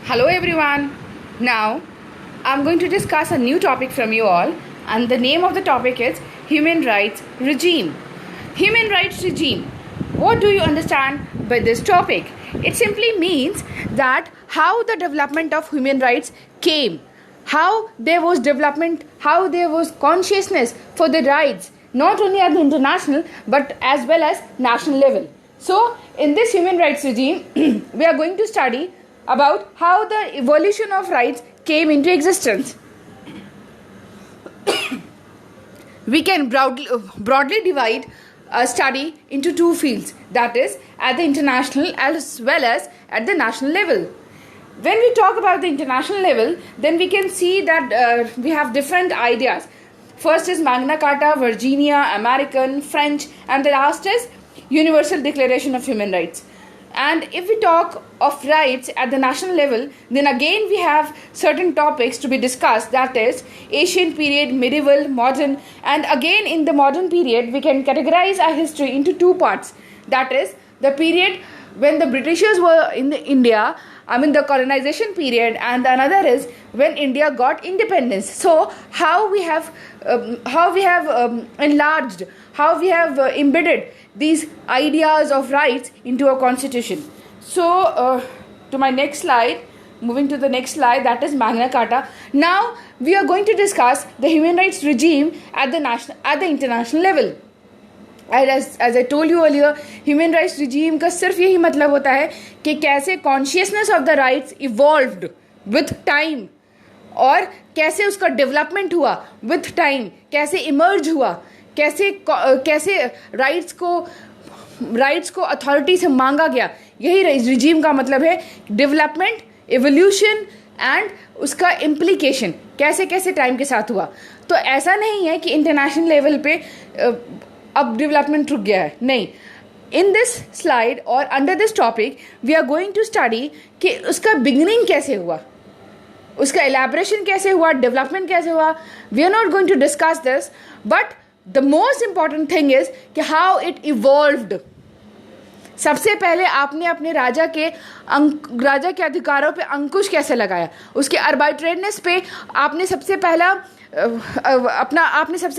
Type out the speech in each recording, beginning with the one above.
Hello everyone. Now I'm going to discuss a new topic from you all, and the name of the topic is human rights regime. Human rights regime. What do you understand by this topic? It simply means that how the development of human rights came, how there was development, how there was consciousness for the rights, not only at the international but as well as national level. So in this human rights regime we are going to study about how the evolution of rights came into existence. We can broadly divide a study into two fields, that is at the international as well as at the national level. When we talk about the international level, then we can see that we have different ideas. First is Magna Carta, Virginia, American, French, and the last is Universal Declaration of Human Rights. And if we talk of rights at the national level, then again we have certain topics to be discussed, that is ancient period, medieval, modern, and again in the modern period we can categorize our history into two parts, that is the period when the Britishers were in India, the colonization period, and another is when India got independence. So how we have enlarged, how we have embedded these ideas of rights into a constitution. So to my next slide, moving to the next slide, that is Magna Carta. Now we are going to discuss the human rights regime at the international level. As I told you earlier, human rights regime का सिर्फ यही मतलब होता है कि कैसे consciousness of the rights evolved with time और कैसे उसका development हुआ with time, कैसे emerge हुआ, कैसे राइट्स को अथॉरिटी से मांगा गया. यही रिजीम का मतलब है, डेवलपमेंट, एवोल्यूशन एंड उसका इम्प्लीकेशन कैसे कैसे टाइम के साथ हुआ. तो ऐसा नहीं है कि इंटरनेशनल लेवल पे अब डेवलपमेंट रुक गया है, नहीं. इन दिस स्लाइड और under this topic we are going to study कि उसका बिगिनिंग कैसे हुआ, उसका एलैबोरेशन कैसे हुआ, डेवलपमेंट कैसे हुआ. We are not going to discuss this, but the most important thing is कि हाउ इट इवॉल्व्ड. सबसे पहले आपने अपने राजा के अधिकारों पे अंकुश कैसे लगाया, उसके आर्बिट्रेटनेस पे आपने सबसे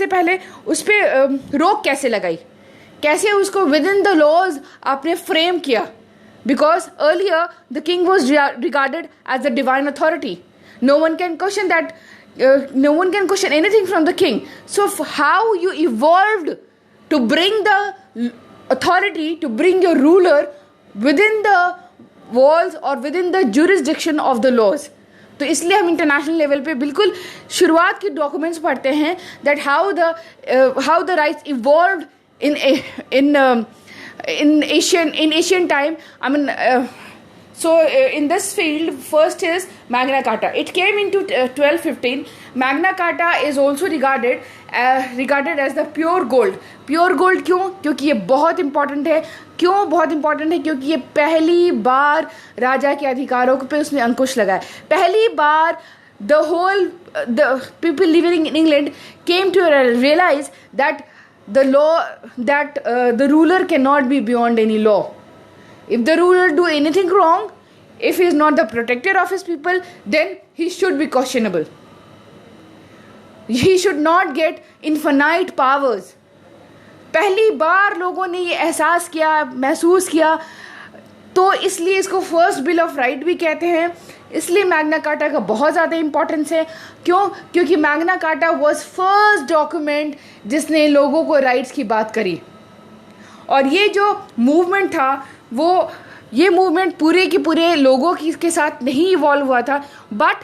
पहले उस पर रोक कैसे लगाई, कैसे उसको विद इन द लॉज आपने फ्रेम किया. Because earlier the king was regarded as the divine authority. No one can question anything from the king. So how you evolved to bring the authority, to bring your ruler within the walls or within the jurisdiction of the laws. तो इसलिए हम international level पे बिल्कुल शुरुआत के documents पढ़ते हैं that how the rights evolved in ancient time. So in this field, first is Magna Carta. It came into 1215. Magna Carta is also regarded as the pure gold. Pure gold क्यों? क्योंकि ये बहुत important है. क्यों बहुत important है? क्योंकि ये पहली बार राजा के अधिकारों पे उसने अंकुश लगाया. पहली बार the people living in England came to realize that the ruler cannot be beyond any law. If the ruler do anything wrong, if he is not the protector of his people, then he should be questionable. He should not get infinite powers. पहली बार लोगों ने ये एहसास किया, महसूस किया, तो इसलिए इसको फर्स्ट बिल ऑफ राइट भी कहते हैं. इसलिए मैग्ना कार्टा का बहुत ज़्यादा इंपॉर्टेंस है. क्यों? क्योंकि Magna carta was first document जिसने लोगों को राइट्स की बात करी. और ये जो मूवमेंट था, ये मूवमेंट पूरे के पूरे लोगों के साथ नहीं इवॉल्व हुआ था, but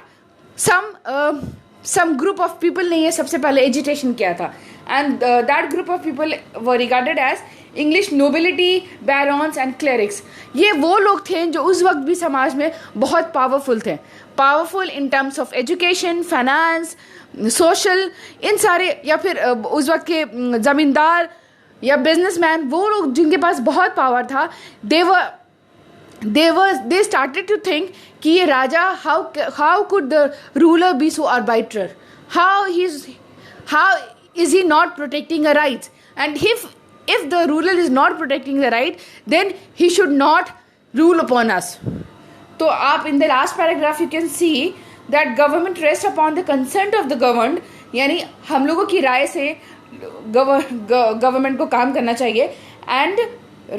some group of people ने ये सबसे पहले एजिटेशन किया था. And that group of people were regarded as English nobility, barons and clerics. ये वो लोग थे जो उस वक्त भी समाज में बहुत पावरफुल थे. Powerful in terms of education, finance, social, इन सारे, या फिर उस वक्त के ज़मींदार या बिजनेसमैन, वो लोग जिनके पास बहुत पावर था, they started to think कि ये राजा, how could the ruler be so arbitrary? How is he not protecting our rights? And if the ruler is not protecting the right, then he should not rule upon us. तो आप in the last paragraph you can see that government rests upon the consent of the governed, यानी हम लोगों की राय से government को काम करना चाहिए. And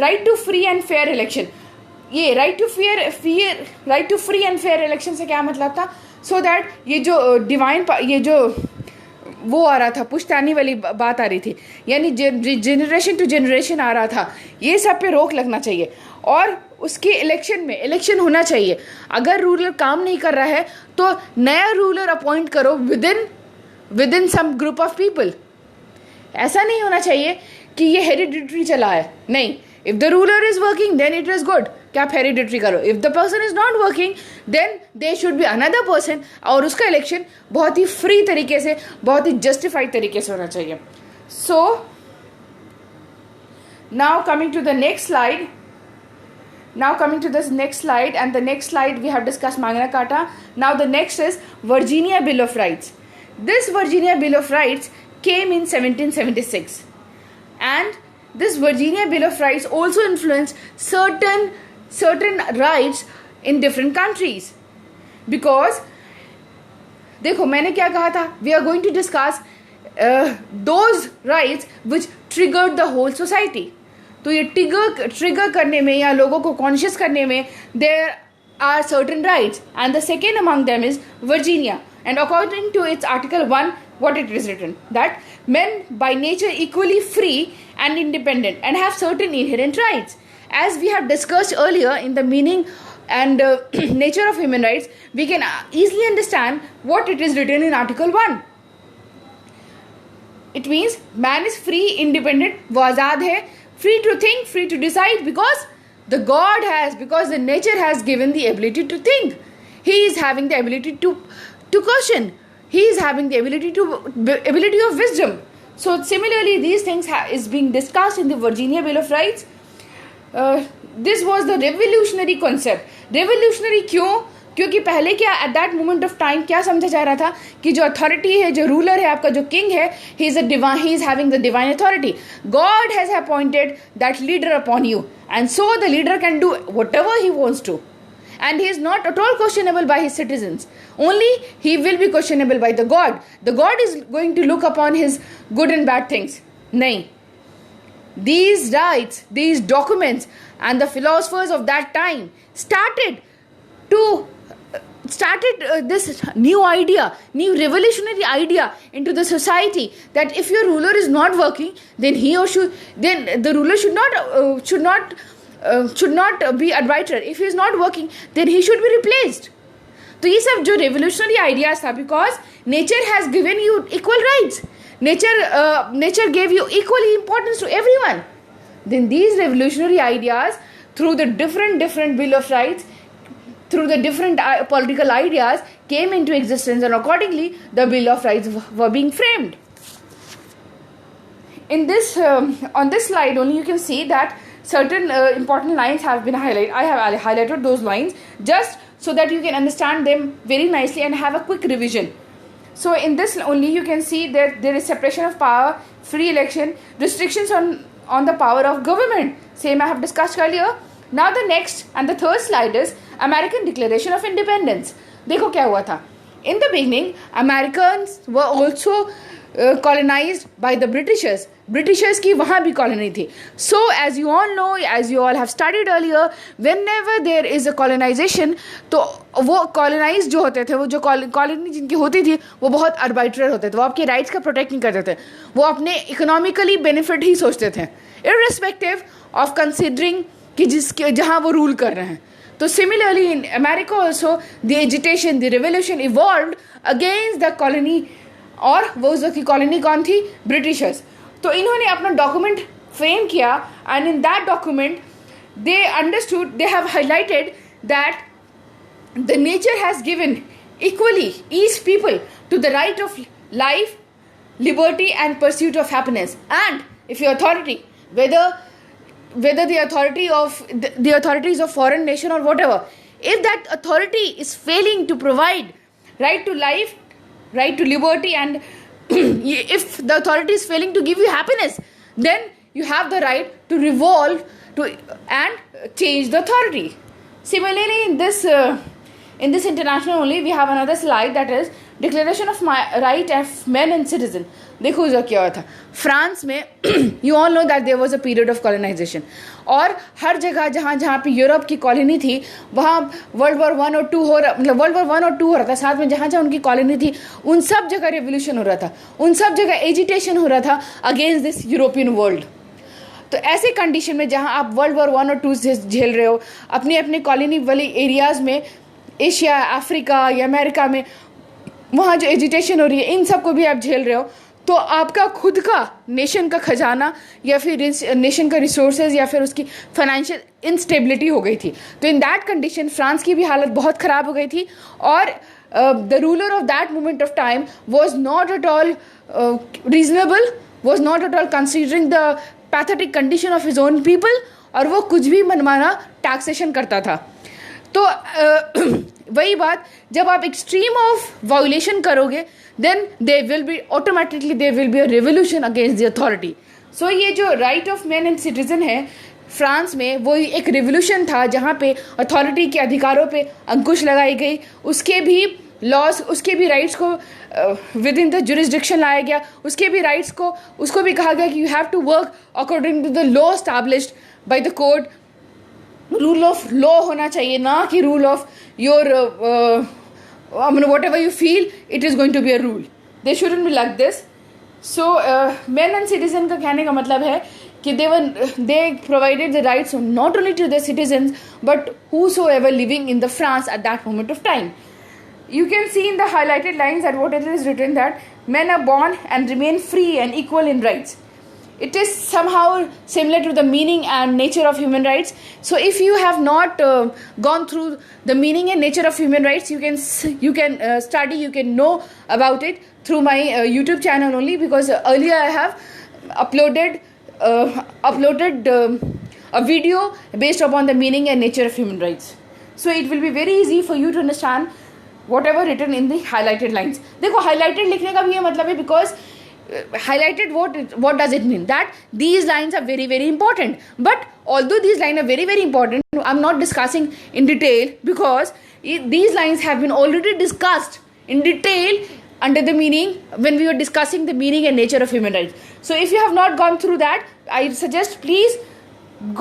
right to free and fair election, ये right to free and fair election से क्या मतलब था? सो दैट ये जो डिवाइन, ये जो वो आ रहा था, पुश्तैनी वाली बात आ रही थी, यानी जनरेशन टू जनरेशन आ रहा था, ये सब पे रोक लगना चाहिए. और उसके इलेक्शन होना चाहिए. अगर रूलर काम नहीं कर रहा है तो नया रूलर अपॉइंट करो within some group of people. ऐसा नहीं होना चाहिए कि ये हेरिडिटरी चला है. नहीं, if the ruler is working then it is good कि आप हेरिडिटरी करो. If the person is not working then they should be another person, और उसका इलेक्शन बहुत ही फ्री तरीके से, बहुत ही जस्टिफाइड तरीके से होना चाहिए. So now coming to the next slide. And the next slide we have discussed Magna Carta. Now the next is Virginia Bill of Rights. This Virginia Bill of Rights came in 1776, and this Virginia Bill of Rights also influenced certain rights in different countries. Because देखो मैंने क्या कहा था, we are going to discuss those rights which triggered the whole society. तो ये trigger करने में या लोगों को कॉन्शियस करने में there are certain rights, and the second among them is Virginia. And according to its article 1 what it is written, that men by nature equally free and independent and have certain inherent rights. As we have discussed earlier in the meaning and nature of human rights, we can easily understand what it is written in article 1. It means man is free, independent, वो आज़ाद है, free to think, free to decide, because the nature has given the ability to think. He is having the ability to question. He is having the ability of wisdom. So similarly, these things is being discussed in the Virginia Bill of Rights. This was the revolutionary concept. Revolutionary क्यों? क्योंकि पहले क्या, at that moment of time क्या समझा जा रहा था कि जो अथॉरिटी है, जो रूलर है, आपका जो किंग है, he is having the divine authority. God has appointed that leader upon you, and so the leader can do whatever he wants to, and he is not at all questionable by his citizens. Only he will be questionable by the God. The God is going to look upon his good and bad things. Nahin. These rights, these documents, and the philosophers of that time started this new revolutionary idea into the society, that if your ruler is not working, then the ruler should not be arbiter. If he is not working, then he should be replaced. तो ये सब जो revolutionary ideas था, because nature has given you equal rights. Nature gave you equally importance to everyone. Then these revolutionary ideas, through the different Bill of Rights, through the different political ideas, came into existence, and accordingly the Bill of Rights were being framed. In this on this slide only you can see that certain important lines have been highlighted. I have highlighted those lines just so that you can understand them very nicely and have a quick revision. So in this only you can see that there is separation of power, free election, restrictions on the power of government. Same I have discussed earlier. Now the next and the third slide is American Declaration of Independence. देखो क्या हुआ था. In the beginning, Americans were also colonized by the Britishers. Britishers की वहाँ भी colony थी. So as you all know, as you all have studied earlier, whenever there is a colonization, तो वो colonized जो होते थे, वो जो colony जिनकी होती थी, वो बहुत arbitrary होते थे. वो आपके rights का protect नहीं करते थे. वो अपने economically benefit ही सोचते थे, irrespective of considering कि जहाँ वो rule कर रहे हैं. तो similarly in America also the agitation, the revolution evolved against the colony, और वो उसकी कॉलोनी कौन थी? ब्रिटिशर्स. तो इन्होंने अपना डॉक्यूमेंट फ्रेम किया, and in that document they understood, they have highlighted that the nature has given equally each people to the right of life, liberty and pursuit of happiness. And if your authority, whether the authority of the authorities of foreign nation or whatever, if that authority is failing to provide right to life, right to liberty, and if the authority is failing to give you happiness, then you have the right to revolve and change the authority. Similarly, in this international only, we have another slide, that is Declaration of Right of Men and Citizen. देखो जो क्या हुआ था France में. You all know that there was a period of colonisation, और हर जगह जहाँ जहाँ पे यूरोप की कॉलोनी थी वहाँ वर्ल्ड वॉर 1 और 2 हो रहा, मतलब वर्ल्ड वॉर 1 और 2 हो रहा था. साथ में जहाँ जहाँ उनकी कॉलोनी थी उन सब जगह रेवोल्यूशन हो रहा था, उन सब जगह एजिटेशन हो रहा था अगेंस्ट दिस यूरोपियन वर्ल्ड. तो ऐसे कंडीशन में जहाँ आप वर्ल्ड वॉर 1 और 2 से झेल रहे हो, अपने अपने कॉलोनी वाली एरियाज़ में, एशिया, अफ्रीका या अमेरिका में, वहाँ जो एजिटेशन हो रही है, इन सब को भी आप झेल रहे हो, तो आपका खुद का नेशन का खजाना या फिर नेशन का रिसोर्सेज या फिर उसकी फाइनेंशियल इंस्टेबिलिटी हो गई थी. तो इन दैट कंडीशन फ्रांस की भी हालत बहुत ख़राब हो गई थी, और the ruler of that moment of time was not at all reasonable, was not at all considering the pathetic condition of his own people, और वो कुछ भी मनमाना टैक्सेशन करता था. तो वही बात, जब आप एक्सट्रीम ऑफ वायोलेशन करोगे then they will be automatically there will be a revolution against the authority. So ये जो right of man and citizen है फ्रांस में, वो एक रिवोल्यूशन था जहाँ पे अथॉरिटी के अधिकारों पे अंकुश लगाई गई, उसके भी लॉज, उसके भी राइट्स को विद इन द जुरिस्डिक्शन लाया गया, उसके भी राइट्स को, उसको भी कहा गया कि you have to work according to the law established by the code. Rule of law होना चाहिए, ना कि rule of your whatever you feel it is going to be a rule. They shouldn't be like this. So man and citizen का कहने का मतलब है कि they provided the rights not only to the citizens but whosoever living in the France at that moment of time. You can see in the highlighted lines that what it is written, that men are born and remain free and equal in rights. It is somehow similar to the meaning and nature of human rights. So if you have not gone through the meaning and nature of human rights, you can study, you can know about it through my YouTube channel only, because earlier I have uploaded a video based upon the meaning and nature of human rights. So it will be very easy for you to understand whatever written in the highlighted lines. देखो highlighted लिखने का भी ये मतलब है, because highlighted, what does it mean? That these lines are very very important. But although these lines are very very important, I'm not discussing in detail, because these lines have been already discussed in detail under the meaning when we were discussing the meaning and nature of human rights. So if you have not gone through that, I suggest please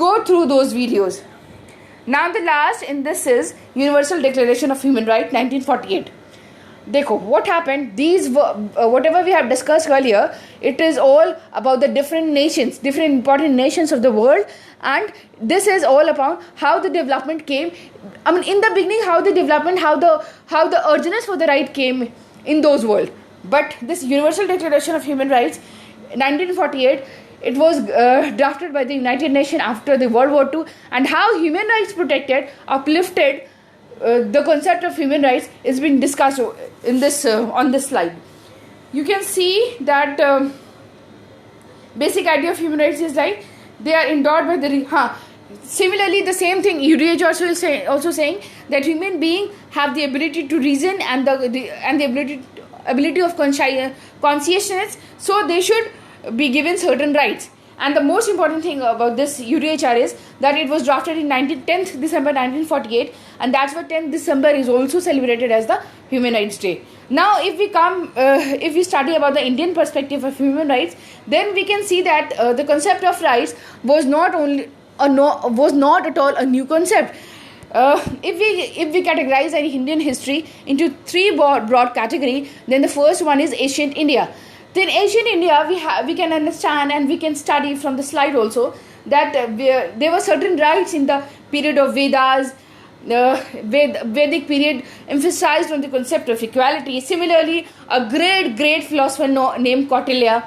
go through those videos. Now the last in this is Universal Declaration of Human Rights 1948. देखो what happened, these whatever we have discussed earlier, it is all about the different nations, different important nations of the world, and this is all about how the development came. I mean, in the beginning, how the development, how the urgency for the right came in those world. But this Universal Declaration of Human Rights 1948, it was drafted by the United Nations after the World War II, and how human rights protected, uplifted, the concept of human rights is being discussed in this on this slide. You can see that basic idea of human rights is like they are endowed by the similarly the same thing UDH also saying that human beings have the ability to reason and the ability of consciousness, so they should be given certain rights. And the most important thing about this UDHR is that it was drafted in 10th December 1948, and that's why 10th December is also celebrated as the Human Rights Day. Now, if we study about the Indian perspective of human rights, then we can see that the concept of rights was not at all a new concept. If we categorize our Indian history into three broad categories, then the first one is ancient India. Then ancient India, we can understand and we can study from the slide also that there were certain rights in the period of Vedas. Vedic period emphasized on the concept of equality. Similarly, a great philosopher named Kautilya,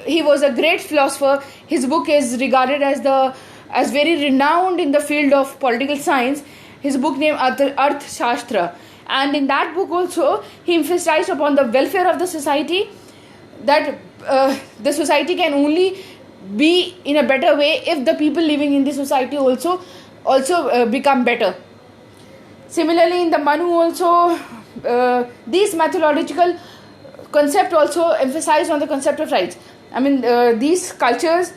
he was a great philosopher. His book is regarded as very renowned in the field of political science. His book named Arthashastra, and in that book also he emphasized upon the welfare of the society, that the society can only be in a better way if the people living in the society also become better. Similarly, in the Manu also, these methodological concept also emphasized on the concept of rights. I mean, these cultures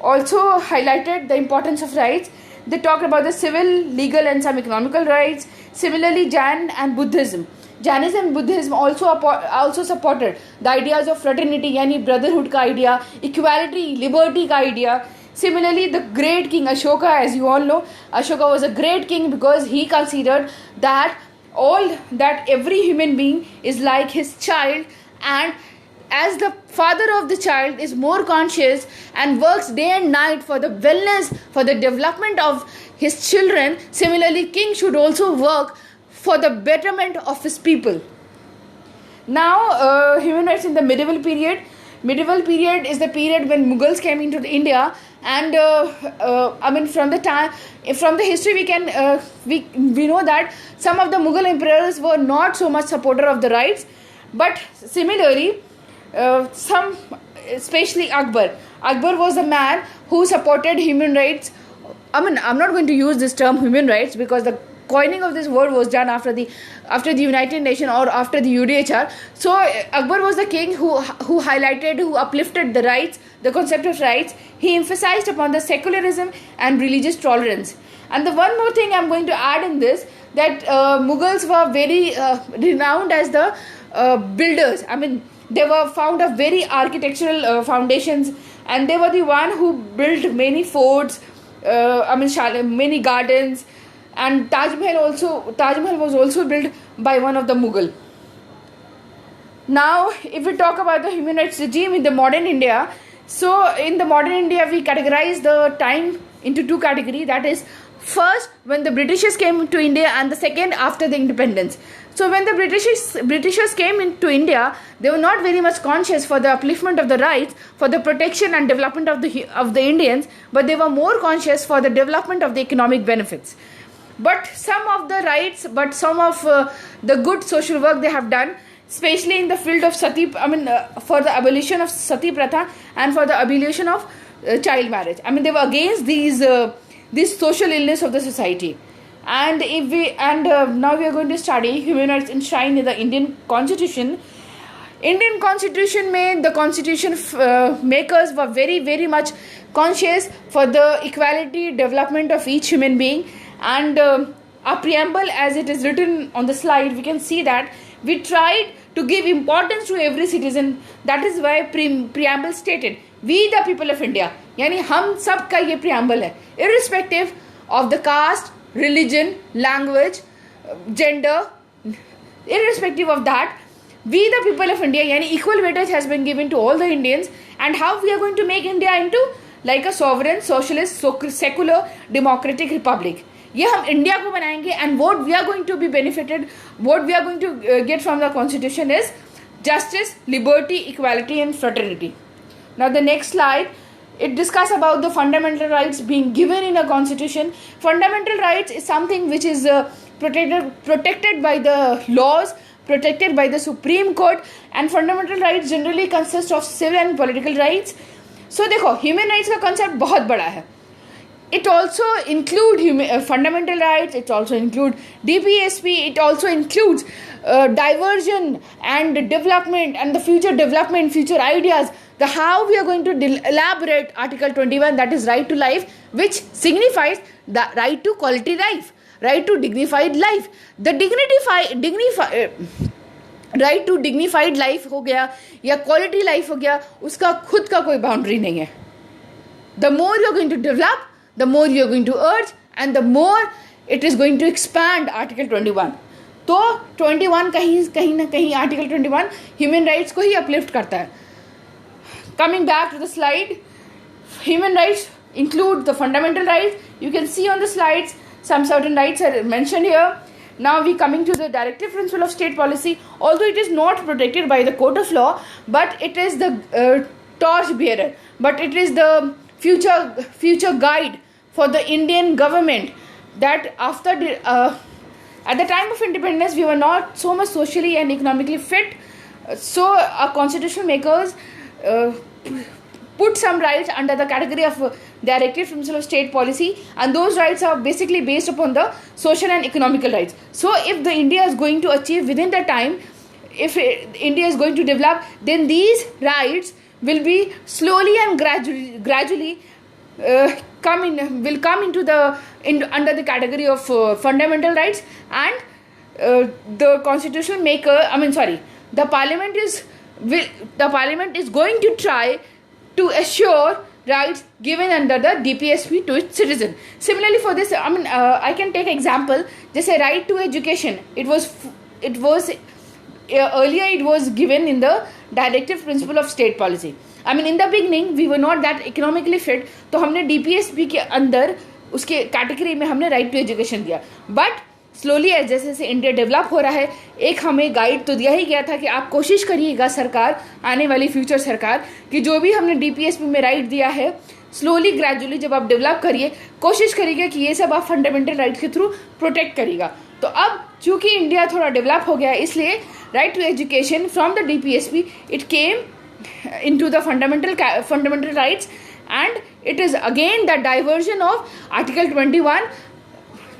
also highlighted the importance of rights. they talk about the civil, legal and some economical rights. Similarly, Jainism and Buddhism also supported the ideas of fraternity, yani brotherhood ka idea, equality, liberty ka idea. Similarly, the great king Ashoka, as you all know, Ashoka was a great king because he considered that every human being is like his child, and as the father of the child is more conscious and works day and night for the wellness, for the development of his children, similarly king should also work for the betterment of his people. Now, human rights in the medieval period. Medieval period is the period when Mughals came into India, and from the history we know that some of the Mughal emperors were not so much supporter of the rights, but similarly, especially Akbar was a man who supported human rights. I'm not going to use this term human rights because the coining of this word was done after the United Nations or after the UDHR. So Akbar was the king who uplifted the rights, the concept of rights. He emphasized upon the secularism and religious tolerance. And the one more thing I'm going to add in this, that Mughals were very renowned as the builders. They were found of very architectural foundations, and they were the one who built many forts, many gardens. And Taj Mahal was also built by one of the Mughal. Now, if we talk about the human rights regime in the modern India, so in the modern India we categorize the time into two categories. That is, first when the Britishers came to India, and the second after the independence. So when the Britishers came into India, they were not very much conscious for the upliftment of the rights, for the protection and development of the Indians, but they were more conscious for the development of the economic benefits. But some of the good social work they have done, especially in the field of sati, for the abolition of sati pratha and for the abolition of child marriage. They were against these social illness of the society. And now we are going to study human rights enshrined in the Indian Constitution. Indian Constitution the constitution makers were very, very much conscious for the equality, development of each human being. And our preamble, as it is written on the slide, we can see that we tried to give importance to every citizen. That is why preamble stated, we the people of India, यानी हम सब का ये preamble है, irrespective of the caste, religion, language, gender, irrespective of that, we the people of India, यानी equal weightage has been given to all the Indians. And how we are going to make India into like a sovereign, socialist, secular, democratic republic. ये हम India को बनाएंगे, and what we are going to be benefited, what we are going to get from the constitution is justice, liberty, equality and fraternity. Now the next slide, it discusses about the fundamental rights being given in a constitution. Fundamental rights is something which is protected by the laws, protected by the Supreme Court, and fundamental rights generally consist of civil and political rights. So देखो, human rights का concept बहुत बड़ा है. It also includes fundamental rights, it also includes DPSP, it also includes diversion and development and the future development, future ideas, the how we are going to elaborate Article 21, that is right to life, which signifies the right to quality life, right to dignified life. The right to dignified life हो गया या quality life हो गया, उसका खुद का कोई boundary नहीं है. The more you are going to develop, the more you are going to urge, and the more it is going to expand Article 21. तो 21 कहीं ना कहीं Article 21 human rights को ही uplift करता है. Coming back to the slide, human rights include the fundamental rights. You can see on the slides some certain rights are mentioned here. Now we coming to the directive principle of state policy. Although it is not protected by the court of law, but it is the torch bearer. But it is the future guide for the Indian government, that after at the time of independence we were not so much socially and economically fit, so our constitution makers put some rights under the category of directive principle of state policy, and those rights are basically based upon the social and economical rights. So if the India is going to achieve within the time, if India is going to develop, then these rights will be slowly and gradually come into under the category of fundamental rights, and the constitutional maker, the parliament is going to try to assure rights given under the DPSP to its citizen. Similarly, for this, I can take example, just a right to education. It was earlier it was given in the directive principle of state policy. In the beginning we were not that economically fit, तो हमने DPSP के अंदर उसके category में हमने right to education दिया. But slowly जैसे जैसे इंडिया डेवलप हो रहा है, एक हमें गाइड तो दिया ही गया था कि आप कोशिश करिएगा, सरकार, आने वाली फ्यूचर सरकार, कि जो भी हमने DPSP में राइट दिया है, स्लोली ग्रेजुअली जब आप डेवलप करिए, कोशिश करिएगा कि ये सब आप फंडामेंटल राइट्स के थ्रू प्रोटेक्ट करिएगा. तो अब चूंकि इंडिया थोड़ा डेवलप हो गया, इसलिए right to education from the DPSP it came into the fundamental rights, and it is again the diversion of article 21.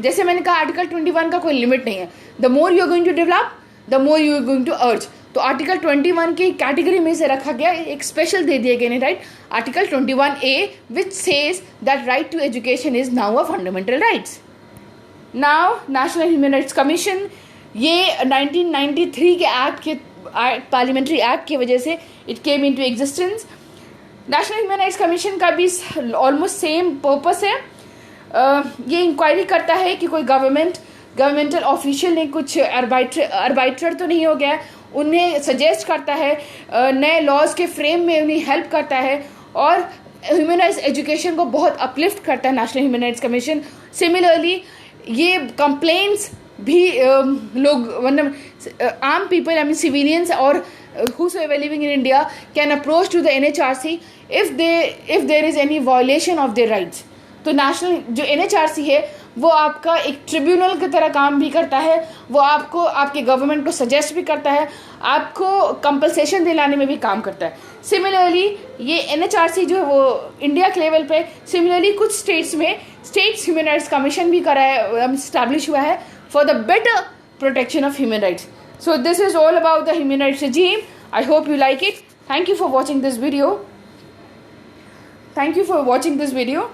जैसे मैंने कहा, आर्टिकल 21 का कोई लिमिट नहीं है. The more you are going to develop, the more you are going to urge. तो article 21 की category में से रखा गया, एक स्पेशल दे दिए गए right, article 21A, which says that right to education is now a fundamental rights. Now national human rights commission, ये 1993 के एक्ट के पार्लियामेंट्री एक्ट की वजह से it came into existence. National human rights commission का भी ऑलमोस्ट सेम पर्पस है. ये इंक्वायरी करता है कि कोई गवर्नमेंटल ऑफिशियल ने कुछ अर्बाइटर तो नहीं हो गया, उन्हें सजेस्ट करता है, नए लॉज के फ्रेम में उन्हें हेल्प करता है, और ह्यूमन राइट्स एजुकेशन को बहुत अपलिफ्ट करता है national human rights commission. Similarly ये कंप्लेंट्स भी लोग, आम पीपल, सिविलियंस और whosoever living in India can approach to the NHRC if there is any violation of their rights. तो नेशनल जो NHRC है वो आपका एक ट्रिब्यूनल की तरह काम भी करता है. वो आपको, आपके गवर्नमेंट को सजेस्ट भी करता है, आपको कंपनसेशन दिलाने में भी काम करता है. सिमिलरली ये NHRC जो है वो इंडिया के लेवल पे, सिमिलरली कुछ स्टेट्स में स्टेट्स ह्यूमन राइट्स कमीशन भी करा है, स्टैब्लिश हुआ है for the better protection of human rights. So this is all about the human rights regime. I hope you like it. Thank you for watching this video. Thank you for watching this video.